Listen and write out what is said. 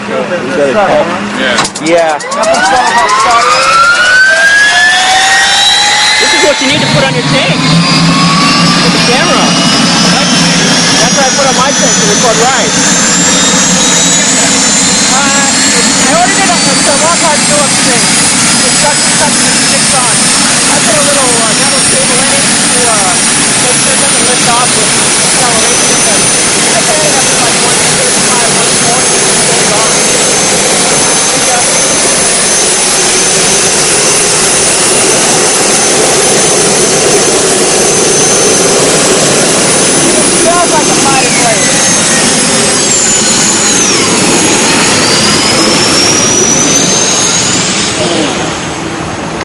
You got a tap? Yeah. This is what you need to put on your tank. Put the camera on. That's what I put on my tank to record rides.